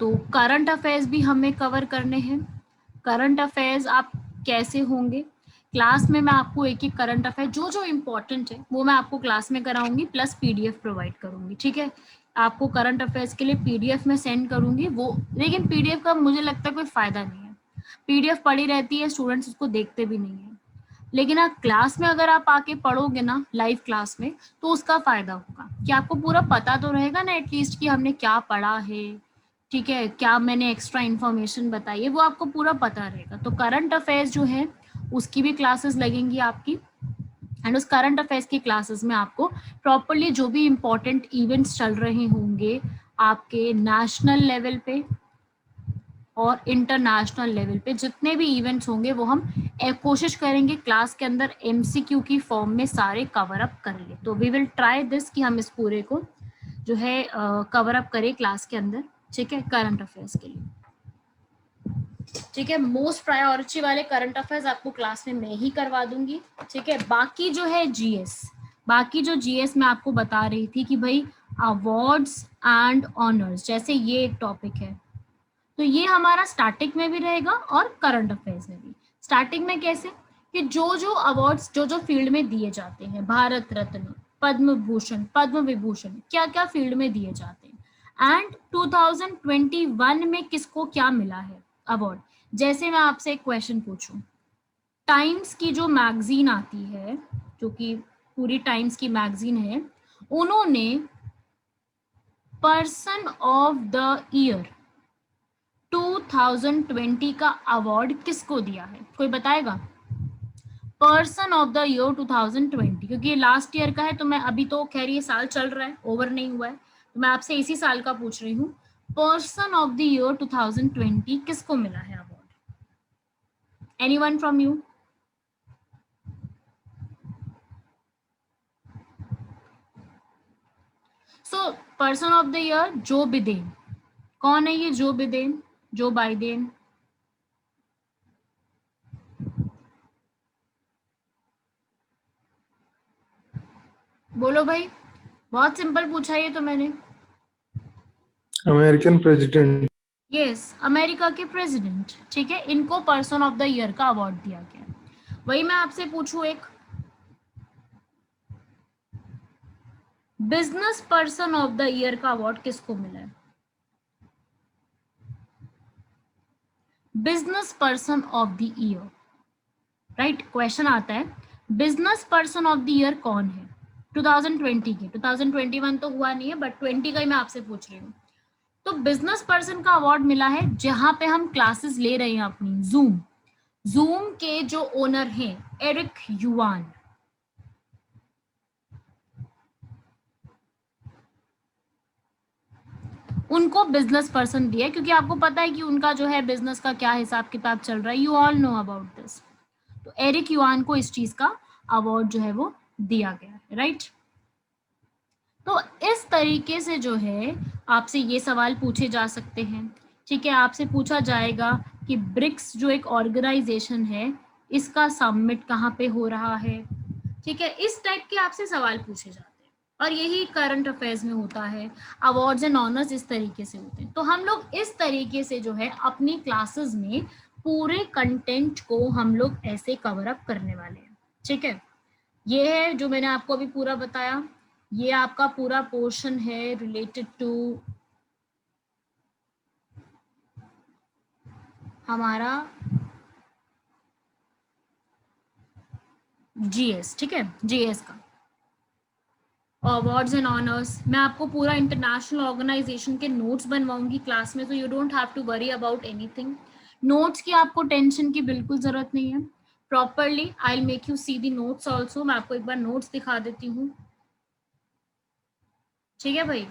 तो करंट अफेयर्स भी हमें कवर करने हैं। करंट अफेयर्स आप कैसे होंगे, क्लास में मैं आपको एक एक करंट अफेयर जो जो इम्पोर्टेंट है वो मैं आपको क्लास में कराऊंगी, प्लस पीडीएफ प्रोवाइड करूंगी। ठीक है, आपको करंट अफेयर्स के लिए पीडीएफ में सेंड करूंगी वो, लेकिन पीडीएफ का मुझे लगता है कोई फायदा नहीं है, पीडीएफ पड़ी रहती है, स्टूडेंट्स उसको देखते भी नहीं है। लेकिन आप क्लास में अगर आप आके पढ़ोगे ना लाइव क्लास में, तो उसका फायदा होगा कि आपको पूरा पता तो रहेगा ना एटलीस्ट कि हमने क्या पढ़ा है, ठीक है, क्या मैंने एक्स्ट्रा इन्फॉर्मेशन बताई है, वो आपको पूरा पता रहेगा। तो करंट अफेयर्स जो है उसकी भी क्लासेस लगेंगी आपकी, एंड उस करंट अफेयर्स की क्लासेस में आपको प्रॉपरली जो भी इम्पोर्टेंट इवेंट्स चल रहे होंगे आपके नेशनल लेवल पे और इंटरनेशनल लेवल पे, जितने भी इवेंट्स होंगे वो हम कोशिश करेंगे क्लास के अंदर एमसीक्यू की फॉर्म में सारे कवर अप कर ले। तो वी विल ट्राई दिस कि हम इस पूरे को जो है कवर अप करें क्लास के अंदर, ठीक है, करंट अफेयर्स के लिए। ठीक है, मोस्ट प्रायोरिटी वाले करंट अफेयर्स आपको क्लास में मैं ही करवा दूंगी। ठीक है, बाकी जो है जीएस, बाकी जो जीएस मैं आपको बता रही थी कि भाई अवार्ड्स एंड ऑनर्स, जैसे ये एक टॉपिक है, तो ये हमारा स्टार्टिंग में भी रहेगा और करंट अफेयर्स में भी। स्टार्टिंग में कैसे कि जो जो अवार्ड्स जो जो फील्ड में दिए जाते हैं, भारत रत्न, पद्म भूषण, पद्म विभूषण, क्या क्या फील्ड में दिए जाते हैं, एंड 2021 में किसको क्या मिला है अवार्ड। जैसे मैं आपसे एक क्वेश्चन पूछूं, टाइम्स की जो मैगजीन आती है, जो कि पूरी टाइम्स की मैगजीन है, उन्होंने पर्सन ऑफ द ईयर 2020 का अवार्ड किसको दिया है, कोई बताएगा? पर्सन ऑफ द ईयर 2020, क्योंकि ये लास्ट ईयर का है, तो मैं अभी तो खैर ये साल चल रहा है, ओवर नहीं हुआ है, तो मैं आपसे इसी साल का पूछ रही हूँ। पर्सन ऑफ द ईयर 2020 किसको मिला है award? Anyone from you? So person of the year जो बिदेन, कौन है ये जो बिदेन, जो बाइडेन? बोलो भाई, बहुत सिंपल पूछा ये तो मैंने। American president. यस, अमेरिका के प्रेसिडेंट, ठीक है, इनको पर्सन ऑफ द ईयर का अवार्ड दिया गया। वही मैं आपसे पूछूं, एक business person of the year का अवार्ड किसको मिला है? Business person of the year, right, question आता है business person of the year कौन है 2020 के। 2021 तो हुआ नहीं है, बट 20 का ही मैं आपसे पूछ रही हूँ। तो बिजनेस पर्सन का अवार्ड मिला है जहां पे हम क्लासेस ले रहे हैं अपनी, जूम, जूम के जो ओनर हैं एरिक युआन, उनको बिजनेस पर्सन दिया, क्योंकि आपको पता है कि उनका जो है बिजनेस का क्या हिसाब किताब चल रहा है, you all know about this. तो एरिक युआन को इस चीज का अवार्ड जो है वो दिया गया है, राइट। तो इस तरीके से जो है आपसे ये सवाल पूछे जा सकते हैं। ठीक है, आपसे पूछा जाएगा कि ब्रिक्स जो एक ऑर्गेनाइजेशन है, इसका समिट कहाँ पे हो रहा है। ठीक है, इस टाइप के आपसे सवाल पूछे जाते हैं, और यही करंट अफेयर्स में होता है। अवार्ड्स एंड ऑनर्स इस तरीके से होते हैं। तो हम लोग इस तरीके से जो है अपनी क्लासेस में पूरे कंटेंट को हम लोग ऐसे कवर अप करने वाले हैं। ठीक है, ये है जो मैंने आपको अभी पूरा बताया, ये आपका पूरा पोर्शन है रिलेटेड टू हमारा जीएस, ठीक है, जीएस का अवार्ड्स एंड ऑनर्स। मैं आपको पूरा इंटरनेशनल ऑर्गेनाइजेशन के नोट्स बनवाऊंगी क्लास में, तो you don't have to worry about anything. Notes की आपको टेंशन की बिल्कुल जरूरत नहीं है। Properly I will make you see the notes also. मैं आपको एक बार नोट्स दिखा देती हूँ, ठीक है भाई।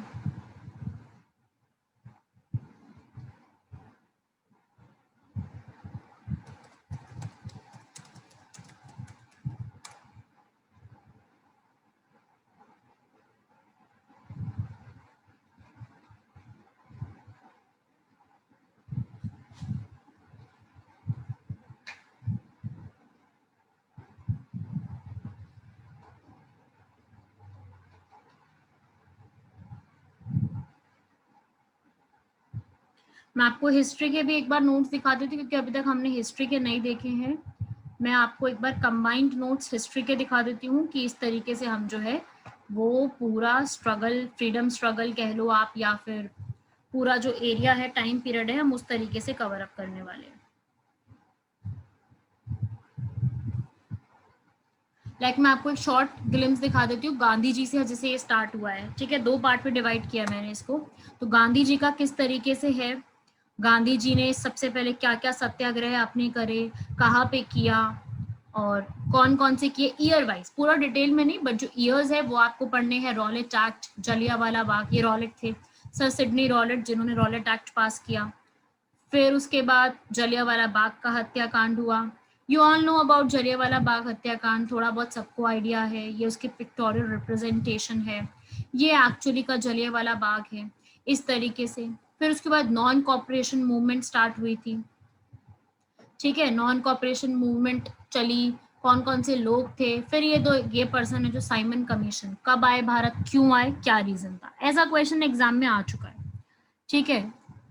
मैं आपको हिस्ट्री के भी एक बार नोट्स दिखा देती हूँ, क्योंकि अभी तक हमने हिस्ट्री के नहीं देखे हैं। मैं आपको एक बार कंबाइंड नोट्स हिस्ट्री के दिखा देती हूँ कि इस तरीके से हम जो है वो पूरा स्ट्रगल, फ्रीडम स्ट्रगल कह लो आप, या फिर पूरा जो एरिया है, टाइम पीरियड है, हम उस तरीके से कवर अप करने वाले हैं। मैं आपको एक शॉर्ट ग्लिम्स दिखा देती हूँ गांधी जी से, जैसे ये स्टार्ट हुआ है, ठीक है। 2 पार्ट में डिवाइड किया मैंने इसको। तो गांधी जी का किस तरीके से है, गांधी जी ने सबसे पहले क्या क्या सत्याग्रह आपने करे, कहाँ पे किया, और कौन कौन से किए, ईयर वाइज, पूरा डिटेल में नहीं, बट जो ईयर्स है वो आपको पढ़ने हैं। रॉलेट एक्ट, जलियांवाला बाग, ये रॉलेट थे, सर सिडनी रॉलेट, जिन्होंने रॉलेट एक्ट पास किया। फिर उसके बाद जलियांवाला बाग का हत्याकांड हुआ। You all know about Jallianwala Bagh हत्याकांड, थोड़ा बहुत सबको आइडिया है। ये उसकी पिक्टोरियल रिप्रेजेंटेशन है, ये एक्चुअली का जलियांवाला बाग है, इस तरीके से। फिर उसके बाद नॉन कॉपरेशन मूवमेंट स्टार्ट हुई थी, ठीक है। नॉन कॉपरेशन मूवमेंट चली, कौन कौन से लोग थे। फिर ये पर्सन है जो साइमन कमीशन, कब आए भारत, क्यों आए, क्या रीजन था, ऐसा क्वेश्चन एग्जाम में आ चुका है, ठीक है।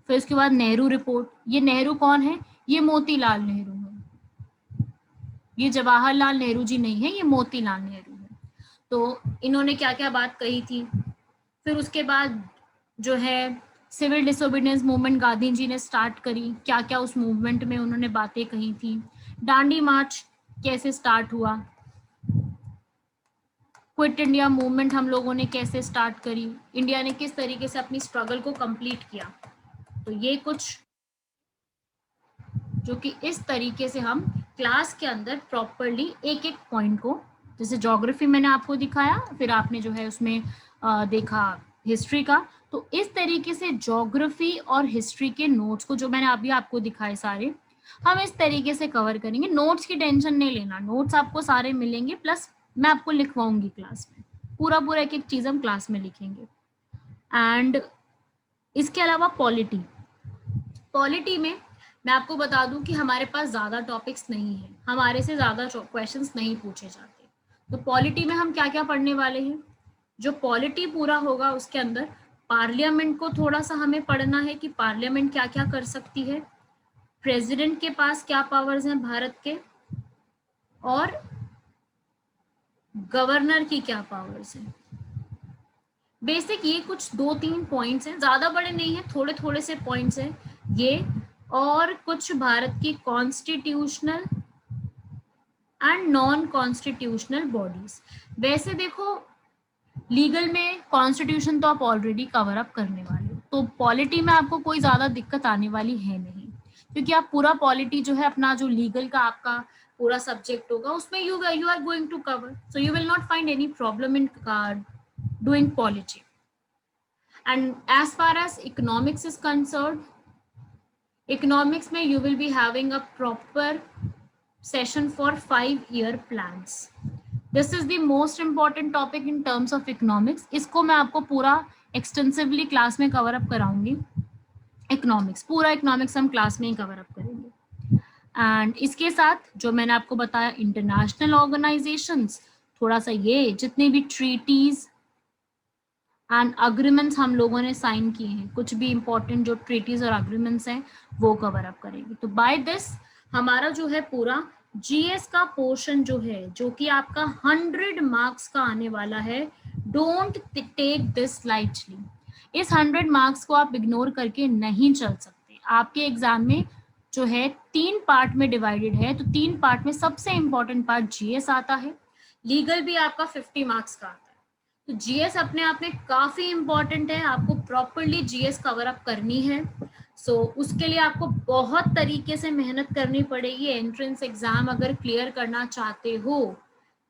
फिर उसके बाद नेहरू रिपोर्ट। ये नेहरू कौन है, ये मोतीलाल नेहरू है, ये जवाहरलाल नेहरू जी नहीं है, ये मोतीलाल नेहरू है। तो इन्होंने क्या क्या बात कही थी। फिर उसके बाद जो है civil disobedience movement Gandhi ji ने स्टार्ट करी, क्या क्या उस मूवमेंट में उन्होंने बातें कही थी। दांडी मार्च कैसे स्टार्ट हुआ, क्विट इंडिया मूवमेंट हम लोगों ने कैसे स्टार्ट करी, इंडिया ने किस तरीके से अपनी स्ट्रगल को कंप्लीट किया। तो ये कुछ जो कि इस तरीके से हम क्लास के अंदर प्रॉपरली एक एक पॉइंट को, जैसे ज्योग्राफी मैंने आपको दिखाया, फिर आपने जो है उसमें देखा हिस्ट्री का, तो इस तरीके से ज्योग्राफी और हिस्ट्री के नोट्स को जो मैंने अभी आपको दिखाए सारे, हम इस तरीके से कवर करेंगे। नोट्स की टेंशन नहीं लेना, नोट्स आपको सारे मिलेंगे, प्लस मैं आपको लिखवाऊंगी क्लास में, पूरा पूरा एक एक चीज हम क्लास में लिखेंगे। एंड इसके अलावा पॉलिटी, पॉलिटी में मैं आपको बता दूं कि हमारे पास ज़्यादा टॉपिक्स नहीं है, हमारे से ज़्यादा क्वेश्चंस नहीं पूछे जाते। तो पॉलिटी में हम क्या क्या पढ़ने वाले हैं, जो पॉलिटी पूरा होगा उसके अंदर पार्लियामेंट को थोड़ा सा हमें पढ़ना है कि पार्लियामेंट क्या क्या कर सकती है, प्रेसिडेंट के पास क्या पावर्स हैं भारत के, और गवर्नर की क्या पावर्स हैं। बेसिक ये कुछ 2-3 पॉइंट्स हैं, ज़्यादा बड़े नहीं हैं, थोड़े थोड़े से पॉइंट्स हैं ये, और कुछ भारत की constitutional and non constitutional bodies. वैसे देखो लीगल में कॉन्स्टिट्यूशन तो आप ऑलरेडी कवर अप करने वाले हो, तो पॉलिटी में आपको कोई ज़्यादा दिक्कत आने वाली है नहीं, क्योंकि आप पूरा पॉलिटी जो है अपना जो लीगल का आपका पूरा सब्जेक्ट होगा उसमें you are going to cover, so you will not find any problem in doing polity. And as far as economics is concerned, economics में you will be having a proper session for 5-year plans. This is the most important topic in terms of economics. इसको मैं आपको पूरा extensively class में cover up कराऊंगी। Economics, पूरा economics हम class में ही cover up करेंगे। एंड इसके साथ जो मैंने आपको बताया इंटरनेशनल ऑर्गेनाइजेशंस, थोड़ा सा ये जितने भी ट्रीटीज एंड अग्रीमेंट्स हम लोगों ने साइन किए हैं, कुछ भी इंपॉर्टेंट जो ट्रीटीज और अग्रीमेंट्स हैं वो कवर अप करेंगे। तो बाय दिस हमारा जो है पूरा जीएस का पोर्शन जो है, जो कि आपका 100 मार्क्स का आने वाला है, डोंट टेक दिस लाइटली। इस 100 मार्क्स को आप इग्नोर करके नहीं चल सकते। आपके एग्जाम में जो है 3 पार्ट में डिवाइडेड है, तो 3 पार्ट में सबसे इंपॉर्टेंट पार्ट जीएस आता है, लीगल भी आपका 50 मार्क्स का आता है। तो जीएस अपने आप में काफी इंपॉर्टेंट है, आपको प्रॉपरली जीएस कवर अप करनी है। उसके लिए आपको बहुत तरीके से मेहनत करनी पड़ेगी। एंट्रेंस एग्जाम अगर क्लियर करना चाहते हो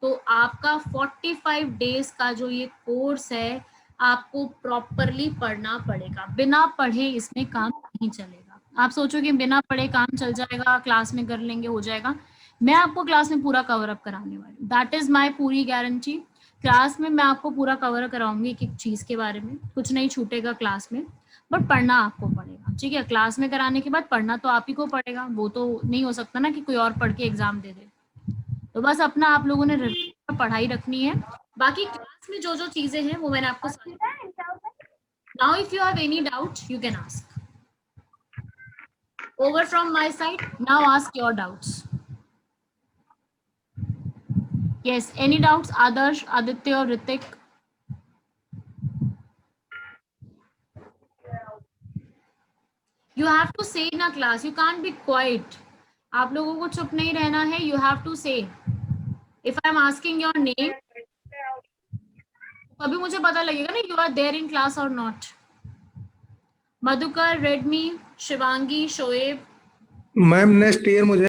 तो आपका 45 डेज का जो ये कोर्स है आपको प्रॉपरली पढ़ना पड़ेगा। बिना पढ़े इसमें काम नहीं चलेगा। आप सोचोगे बिना पढ़े काम चल जाएगा, क्लास में कर लेंगे, हो जाएगा। मैं आपको क्लास में पूरा कवर अप कराने वाली हूँ, दैट इज माई पूरी गारंटी। क्लास में मैं आपको पूरा कवर कराऊंगी एक एक चीज के बारे में, कुछ नहीं छूटेगा क्लास में, बट पढ़ना आपको पड़ेगा, ठीक है। क्लास में कराने के बाद पढ़ना तो आप ही को पड़ेगा, वो तो नहीं हो सकता ना कि कोई और पढ़ के एग्जाम दे दे। तो बस अपना आप लोगों ने पढ़ाई रखनी है। बाकी क्लास में जो जो चीजें हैं वो मैंने आपको now if you have any doubt you can ask. Over from my side, now ask your doubts. Yes, any doubts, Adarsh, Aditya, Ritik? You have to say in a class, you can't be quiet. आप लोगों को चुप नहीं रहना है, you have to say. If I am asking your name, तभी मुझे पता लगेगा ना you are there in class or not. Madhukar, Redmi, Shivangi, Shoaib. Ma'am next year मुझे